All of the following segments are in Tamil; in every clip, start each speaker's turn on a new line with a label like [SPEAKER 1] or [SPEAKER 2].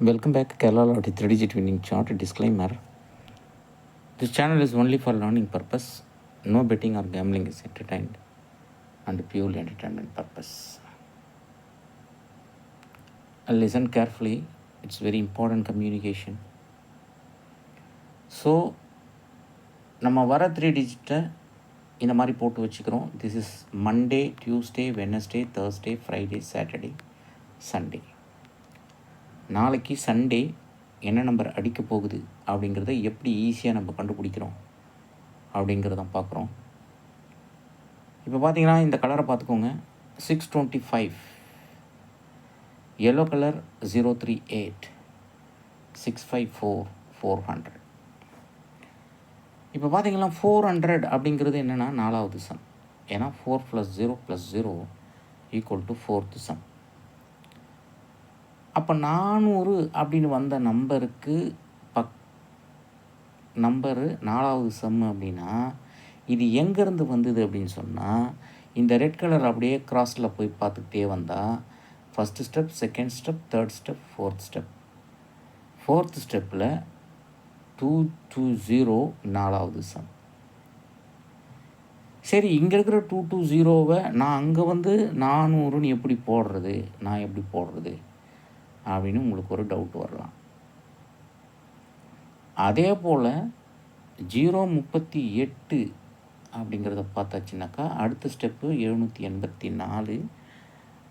[SPEAKER 1] Welcome back, Kerala Lottery 3-digit winning chart. Disclaimer: this channel is only for learning purpose. No betting or gambling is entertained and purely entertainment purpose. Listen carefully. It's very important communication. So நம்ம வர 3 டிஜிட்டை இந்த மாதிரி போட்டு வச்சுக்கிறோம். This is Monday, Tuesday, Wednesday, Thursday, Friday, Saturday, Sunday. நாளைக்கு சண்டே என்ன நம்பர் அடிக்க போகுது அப்படிங்கிறத எப்படி ஈஸியாக நம்ம கண்டுபிடிக்கிறோம் அப்படிங்கிறத பார்க்குறோம். இப்போ பார்த்தீங்கன்னா இந்த கலரை பார்த்துக்கோங்க. 625, yellow கலர் 038, 654, 400. இப்போ பார்த்தீங்கன்னா 400 அப்படிங்கிறது என்னென்னா 4வது சம். ஏன்னா 4 + 0 + 0 = 4th சம். அப்போ 400 அப்படின்னு வந்த நம்பருக்கு நம்பரு 4வது சம் அப்படின்னா இது எங்கேருந்து வந்தது அப்படின்னு சொன்னால் இந்த ரெட் கலர் அப்படியே கிராஸில் போய் பார்த்துக்கிட்டே வந்தால் first step, second step, third step, fourth step. Fourth ஸ்டெப்பில் 220 4வது சம். சரி, இங்கே இருக்கிற 220வை நான் அங்கே வந்து 400ன்னு எப்படி போடுறது, நான் எப்படி போடுறது அப்படின்னு உங்களுக்கு ஒரு டவுட் வரலாம். அதே போல் 038 அப்படிங்கிறத பார்த்தாச்சுனாக்கா அடுத்த ஸ்டெப்பு 784.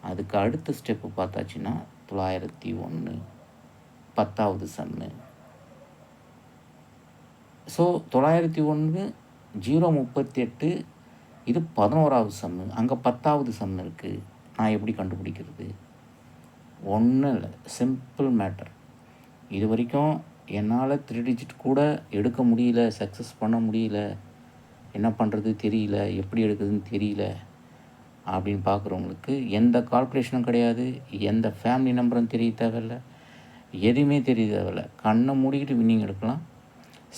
[SPEAKER 1] அதுக்கு அடுத்த ஸ்டெப்பு பார்த்தாச்சுன்னா 901, 10வது சம்மு. ஸோ 901, 038 இது 11வது சம்மு. அங்கே 10வது சம் இருக்குது. நான் எப்படி கண்டுபிடிக்கிறது? ஒன்றும் இல்லை, சிம்பிள் மேட்டர். இது வரைக்கும் என்னால் 3 டிஜிட் கூட எடுக்க முடியல, சக்ஸஸ் பண்ண முடியல, என்ன பண்ணுறது தெரியல, எப்படி எடுக்குதுன்னு தெரியல அப்படின்னு பார்க்குறவங்களுக்கு எந்த கால்குலேஷனும் கிடையாது, எந்த ஃபேமிலி நம்பரும் தெரிய தேவையில்லை, எதுவுமே தெரிய தேவையில்லை. கண்ணை மூடிக்கிட்டு வின்னிங் எடுக்கலாம்.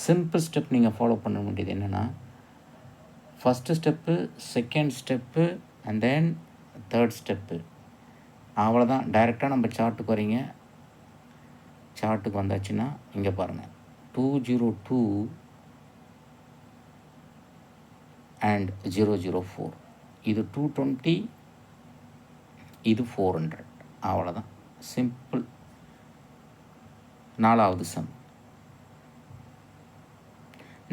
[SPEAKER 1] சிம்பிள் ஸ்டெப் நீங்கள் ஃபாலோ பண்ண வேண்டியது என்னென்னா, first step, second step and then third step. அவ்வளோதான். டைரெக்டாக நம்ம சார்ட்டுக்கு வரீங்க. சார்ட்டுக்கு வந்தாச்சுன்னா இங்கே பாருங்கள், 202 அண்ட் 004. இது 220, இது 400. அவ்வளோதான், சிம்பிள். 4வது சம்.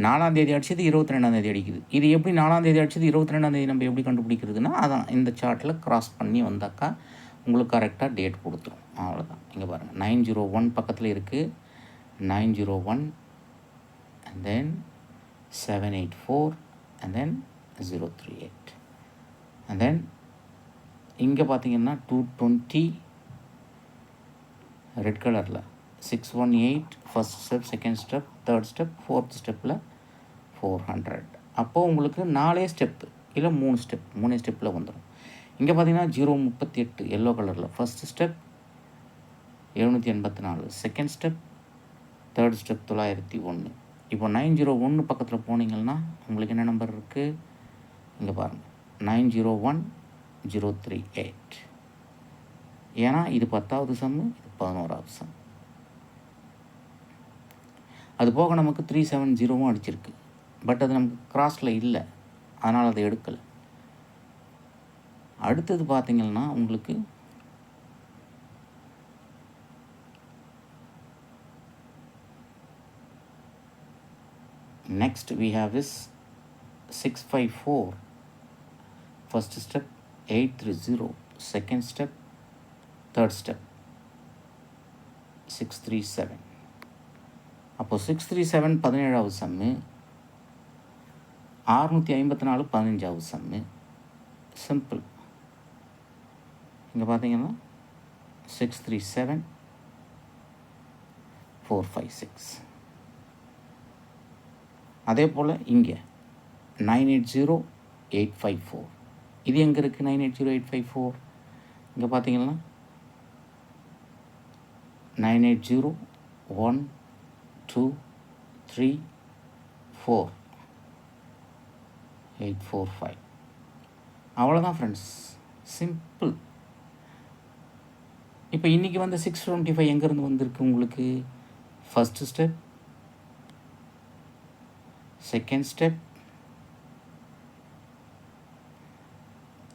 [SPEAKER 1] 4ஆம் தேதி அடிச்சது 22ஆம் தேதி அடிக்குது. இது எப்படி 4ஆம் தேதி அடிச்சது 22ஆம் தேதி நம்ம எப்படி கண்டுபிடிக்கிறதுனா, அதான் இந்த சார்ட்டில் க்ராஸ் பண்ணி வந்தாக்கா உங்களுக்கு கரெக்டாக டேட் கொடுத்துரும். அவ்வளோதான். இங்கே பாருங்கள், 901 பக்கத்தில் இருக்குது. 901 and then 784 and then 038 and then இங்கே பார்த்தீங்கன்னா 220 ரெட் கலரில் 618 first step, second step, third step, fourth ஸ்டெப்பில் 400. அப்போது உங்களுக்கு 4 ஸ்டெப்பு இல்லை 3 ஸ்டெப்பில் வந்துடும். இங்கே பார்த்தீங்கன்னா 038 எல்லோ கலரில் first step 784, second step, third step 901. இப்போ 901 பக்கத்தில் போனீங்கன்னா உங்களுக்கு என்ன நம்பர் இருக்குது? இங்கே பாருங்கள், 901, 038. ஏன்னா இது 10வது சம்மு, இது 11வது சம். அது போக நமக்கு 370 அடிச்சிருக்கு. பட் அது நமக்கு கிராஸில் இல்லை, அதனால் அதை எடுக்கலை. அடுத்தது பார்த்தீங்கன்னா உங்களுக்கு next we have is 654 first step, 830 second step, third step, 637. அப்போ 637 17வது சம்மு, 654 15வது சம்மு. சிம்பிள். இங்கே பார்த்தீங்கன்னா 637 456. அதே போல் இங்கே 980 854. இது எங்கே இருக்குது? 980 854 இங்கே பார்த்தீங்கன்னா 980 1 2 3 4 845. அவ்வளோதான் ஃப்ரெண்ட்ஸ், சிம்பிள். இப்போ இன்றைக்கி வந்து 625 எங்கேருந்து வந்திருக்கு உங்களுக்கு? First step, second step,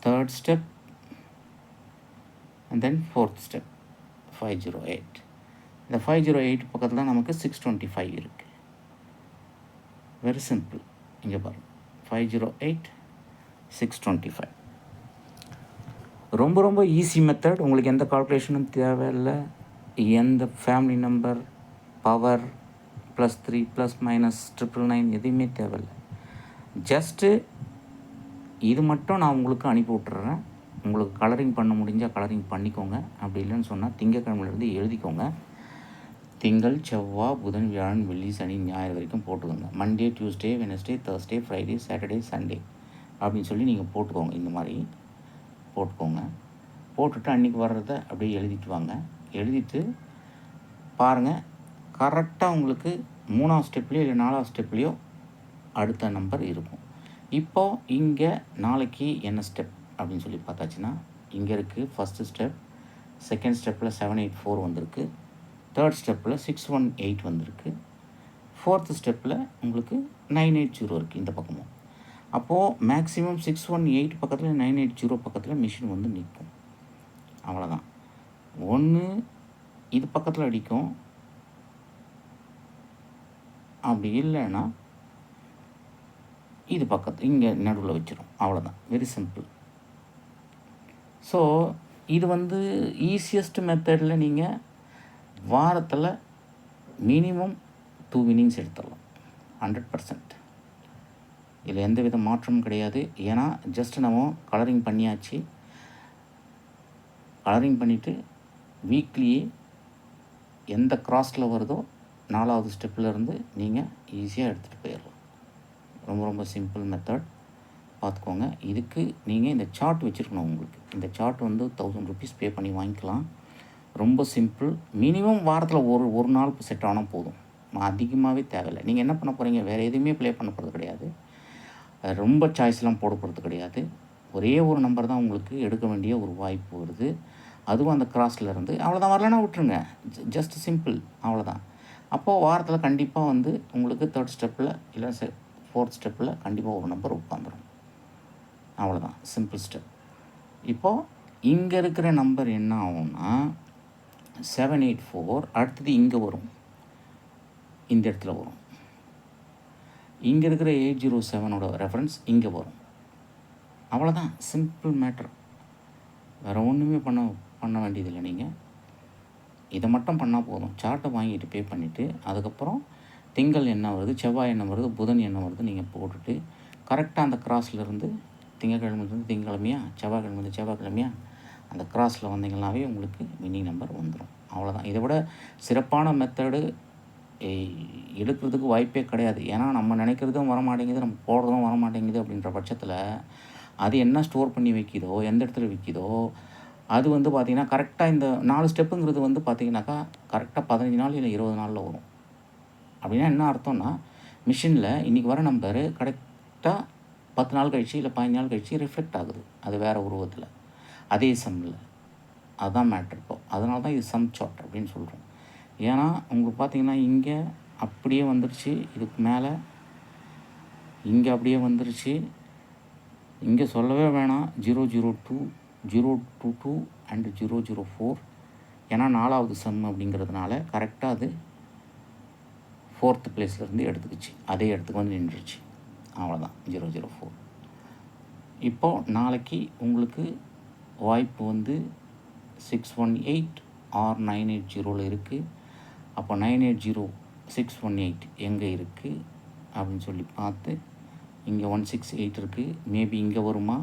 [SPEAKER 1] third step and then fourth step 508. இந்த 508 பக்கத்தில் நமக்கு 625 இருக்குது. Very simple. இங்கே பாருங்கள், 508 625. ரொம்ப ரொம்ப ஈஸி மெத்தட். உங்களுக்கு எந்த கால்குலேஷனும் தேவையில்லை. எந்த ஃபேமிலி நம்பர், பவர், +3 +- 999 எதுவுமே தேவையில்லை. ஜஸ்ட்டு இது மட்டும் நான் உங்களுக்கு அனுப்பி விட்டுறேன். உங்களுக்கு கலரிங் பண்ண முடிஞ்சால் கலரிங் பண்ணிக்கோங்க. அப்படி இல்லைன்னு சொன்னால் திங்கக்கிழமையிலேருந்து எழுதிக்கோங்க. திங்கள், செவ்வாய், புதன், வியாழன், வெள்ளி, சனி, ஞாயிறு வரைக்கும் போட்டுக்கோங்க. Monday, Tuesday, Wednesday, Thursday, Friday, Saturday, Sunday அப்படின்னு சொல்லி நீங்கள் போட்டுக்கோங்க. இந்த மாதிரி போட்டுக்கோங்க. போட்டுட்டு அன்றைக்கி வர்றதை அப்படியே எழுதிட்டு வாங்க. எழுதிட்டு பாருங்கள், கரெக்டாக உங்களுக்கு 3ஆவது ஸ்டெப்லேயோ இல்லை 4ஆவது ஸ்டெப்லேயோ அடுத்த நம்பர் இருக்கும். இப்போது இங்கே நாளைக்கு என்ன ஸ்டெப் அப்படின்னு சொல்லி பார்த்தாச்சுன்னா, இங்கே இருக்குது ஃபஸ்ட்டு ஸ்டெப். செகண்ட் ஸ்டெப்பில் 784 வந்திருக்கு. தேர்ட் ஸ்டெப்பில் 618 வந்திருக்கு. ஃபோர்த்து ஸ்டெப்பில் உங்களுக்கு 980 இருக்குது இந்த பக்கமும். அப்போது மேக்ஸிமம் 618 பக்கத்தில் 980 பக்கத்தில் மிஷின் வந்து நிற்கும். அவ்வளோதான். ஒன்று இது பக்கத்தில் அடிக்கும், அப்படி இல்லைன்னா இது பக்கத்தில் இங்கே நடுவில் வச்சிடும். அவ்வளோதான். Very simple. ஸோ இது வந்து ஈஸியஸ்ட் மெத்தடில் நீங்கள் வாரத்தில் மினிமம் 2 வின்னிங்ஸ் எடுத்துடலாம். 100%. இதில் எந்த வித மாற்றமும் கிடையாது. ஏன்னா ஜஸ்ட் நம்ம கலரிங் பண்ணியாச்சு. கலரிங் பண்ணிவிட்டு வீக்லியே எந்த கிராஸில் வருதோ 4ஆவது ஸ்டெப்பிலேருந்து நீங்கள் ஈஸியாக எடுத்துகிட்டு போயிடலாம். ரொம்ப ரொம்ப சிம்பிள் மெத்தட். பார்த்துக்கோங்க. இதுக்கு நீங்கள் இந்த சார்ட் வச்சுருக்கணும். உங்களுக்கு இந்த சார்ட் வந்து 1000 ருபீஸ் பே பண்ணி வாங்கிக்கலாம். ரொம்ப சிம்பிள். மினிமம் வாரத்தில் ஒரு நாள் செட் ஆனால் போதும். அதிகமாகவே தேவையில்லை. நீங்கள் என்ன பண்ண போகிறீங்க, வேறு எதுவுமே ப்ளே பண்ண போகிறது கிடையாது. ரொம்ப சாய்ஸ்லாம் போட போகிறது கிடையாது. ஒரே ஒரு நம்பர் தான் உங்களுக்கு எடுக்க வேண்டிய ஒரு வாய்ப்பு வருது. அதுவும் அந்த கிராஸில் இருந்து. அவ்வளோதான். வரலன்னா விட்டுருங்க. Just simple. அவ்வளோதான். அப்போது வாரத்தில் கண்டிப்பாக வந்து உங்களுக்கு தேர்ட் ஸ்டெப்பில் இல்லை ஃபோர்த் ஸ்டெப்பில் கண்டிப்பாக ஒரு நம்பர் உட்காந்துரும். அவ்வளோதான். Simple step. இப்போது இங்கே இருக்கிற நம்பர் என்ன ஆகும்னா 784 அடுத்தது இங்கே வரும். இந்த இடத்துல வரும். இங்கே இருக்கிற 807ஓட ரெஃபரன்ஸ் இங்கே வரும். அவ்வளோதான். Simple matter. வேறு ஒன்றுமே பண்ண வேண்டியதில்லை. நீங்கள் இதை மட்டும் பண்ணால் போதும். சார்ட்டை வாங்கிட்டு பே பண்ணிவிட்டு அதுக்கப்புறம் திங்கள் என்ன வருது, செவ்வாய் என்ன வருது, புதன் என்ன வருது நீங்கள் போட்டுட்டு கரெக்டாக அந்த கிராஸ்லேருந்து திங்கக்கிழமைலேருந்து திங்கக்கிழமையா, செவ்வாய்க்கிழமை செவ்வாய்க்கிழமையா அந்த கிராஸில் வந்தீங்கன்னாவே உங்களுக்கு வின்னிங் நம்பர் வந்துடும். அவ்வளோதான். இதை விட சிறப்பான மெத்தடு எடுக்கிறதுக்கு வாய்ப்பே கிடையாது. ஏன்னா நம்ம நினைக்கிறதும் வரமாட்டேங்குது, நம்ம போடுறதும் வரமாட்டேங்குது. அப்படின்ற பட்சத்தில் அது என்ன ஸ்டோர் பண்ணி வைக்கிதோ, எந்த இடத்துல விற்கிதோ அது வந்து பார்த்திங்கன்னா கரெக்டாக இந்த 4 ஸ்டெப்புங்கிறது வந்து பார்த்திங்கனாக்கா கரெக்டாக 15 நாள் இல்லை 20 நாளில் வரும். அப்படின்னா என்ன அர்த்தம்னா, மிஷினில் இன்றைக்கி வர நம்பர் கரெக்டாக 10 நாள் கழிச்சு இல்லை 15 நாள் கழிச்சு ரிஃப்ளெக்ட் ஆகுது. அது வேறு உருவத்தில் அதே சம்மில். அதுதான் மேட்ரு. இப்போ அதனால தான் இது சம் சார்ட் அப்படின்னு சொல்கிறோம். ஏன்னா உங்களுக்கு பார்த்திங்கன்னா இங்கே அப்படியே வந்துருச்சு, இதுக்கு மேலே இங்கே அப்படியே வந்துருச்சு, இங்கே சொல்லவே வேணாம் 002 022 அண்டு 004. ஏன்னா 4ஆவது சம் அப்படிங்கிறதுனால கரெக்டாக அது 4th பிளேஸ்லேருந்து எடுத்துக்கிச்சு, அதே இடத்துக்கு வந்து நின்றுச்சு. அவ்வளோதான். 004. இப்போது நாளைக்கு உங்களுக்கு வாய்ப்பு வந்து 618 ஆர் 980 இருக்குது. அப்போ 980 618 எங்கே இருக்குது அப்படின்னு சொல்லி பார்த்து, இங்கே 168 இருக்குது, மேபி இங்கே வருமா,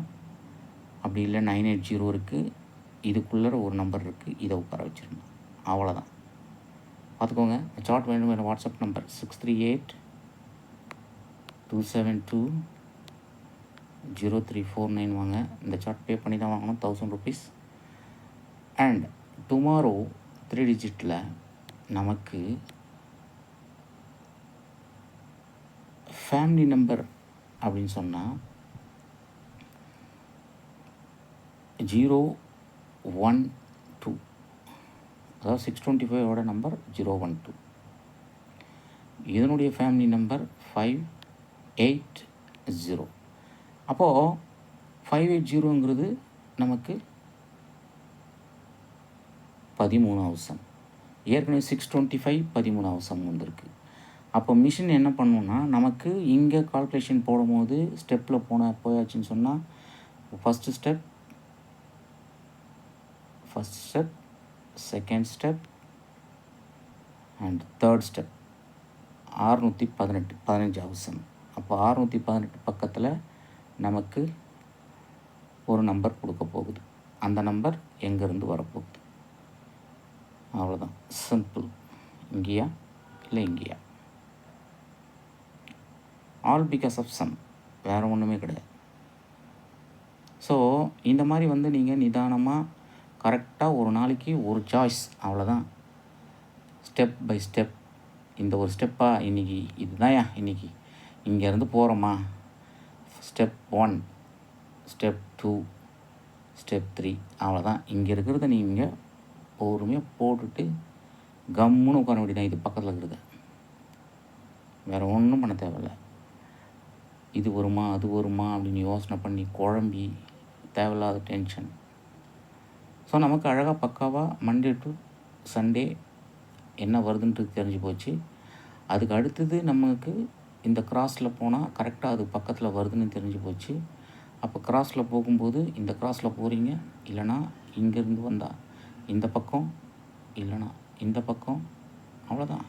[SPEAKER 1] அப்படி இல்லை 980 இருக்குது, இதுக்குள்ளே ஒரு நம்பர் இருக்குது, இதை உட்கார வச்சுருந்தோம். அவ்வளோதான். பார்த்துக்கோங்க. சார்ட் வேணும். வேறு வாட்ஸ்அப் நம்பர் 638 272 0349 வாங்க. இந்த சார்ட் பே பண்ணி தான் வாங்கணும், 1000 ருபீஸ். அண்ட் டுமாரோ 3 டிஜிட்டில் நமக்கு ஃபேமிலி நம்பர் அப்படின்னு சொன்னால் 012 அதாவது 625ஓட நம்பர் 012. இதனுடைய ஃபேமிலி நம்பர் 580. அப்போது 580ங்கிறது நமக்கு 13வது சம். ஏற்கனவே 625 13வது சம் வந்திருக்கு. அப்போ மிஷின் என்ன பண்ணுன்னா, நமக்கு இங்கே கால்குலேஷன் போடும்போது ஸ்டெப்பில் போயாச்சுன்னு சொன்னால் first step, second step and third step 618 15வது சம். அப்போ 618 பக்கத்தில் நமக்கு ஒரு நம்பர் கொடுக்க போகுது. அந்த நம்பர் எங்கேருந்து வரப்போகுது? அவ்வளோதான், சிம்பிள். இங்கேயா இல்லை இங்கேயா? ஆல் பிகாஸ் ஆஃப் சம், வேறு ஒன்றுமே கிடையாது. ஸோ இந்த மாதிரி நீங்கள் நிதானமாக கரெக்டாக ஒரு நாளைக்கு ஒரு சாய்ஸ், அவ்வளோதான். ஸ்டெப் பை ஸ்டெப், இந்த ஒரு ஸ்டெப்பாக இன்றைக்கி இதுதான்யா, இன்றைக்கி இங்கேருந்து போகிறோமா, ஸ்டெப் 1, ஸ்டெப் 2, ஸ்டெப் 3, அவ்வளோதான். இங்கே இருக்கிறத நீங்கள் பொறுமையாக போட்டுட்டு கம்முன்னு உட்கார வேண்டியதான். இது பக்கத்தில் இருக்கிறது, வேறு ஒன்றும் பண்ண தேவையில்ல. இது வருமா அது வருமா அப்படின்னு யோசனை பண்ணி குழம்பி தேவையில்லாத டென்ஷன். ஸோ நமக்கு அழகாக பக்காவாக மண்டே டு சண்டே என்ன வருதுன்றது தெரிஞ்சு போச்சு. அதுக்கு அடுத்தது நமக்கு இந்த கிராஸில் போனால் கரெக்டாக அது பக்கத்தில் வருதுன்னு தெரிஞ்சு போச்சு. அப்போ கிராஸில் போகும்போது இந்த கிராஸில் போகிறீங்க, இல்லைனா இங்கேருந்து வந்தால் இந்த பக்கம், இல்லைனா இந்த பக்கம், அவ்வளோதான்.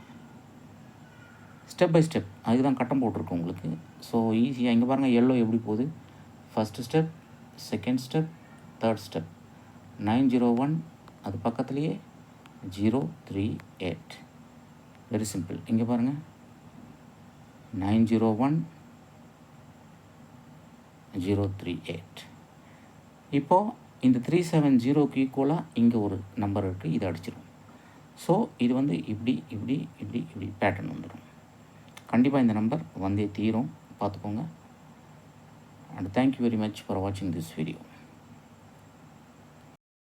[SPEAKER 1] ஸ்டெப் பை ஸ்டெப், அதுக்கு தான் கட்டம் போட்டிருக்கோம் உங்களுக்கு. ஸோ ஈஸியாக இங்கே பாருங்கள், எல்லோ எப்படி போகுது. First step, second step, third step. 901 அது பக்கத்துலேயே 038. Very simple. இங்கே பாருங்கள், 901 038. இப்போது இந்த 370க்கு ஈக்குவலாக இங்கே ஒரு நம்பர் இருக்குது, இதை அடிச்சிடும். ஸோ இது இப்படி இப்படி இப்படி இப்படி பேட்டர்ன் வந்துடும். கண்டிப்பாக இந்த நம்பர் வந்தே தீரும், பார்த்துக்கோங்க. And thank you very much for வாட்சிங் திஸ் வீடியோ.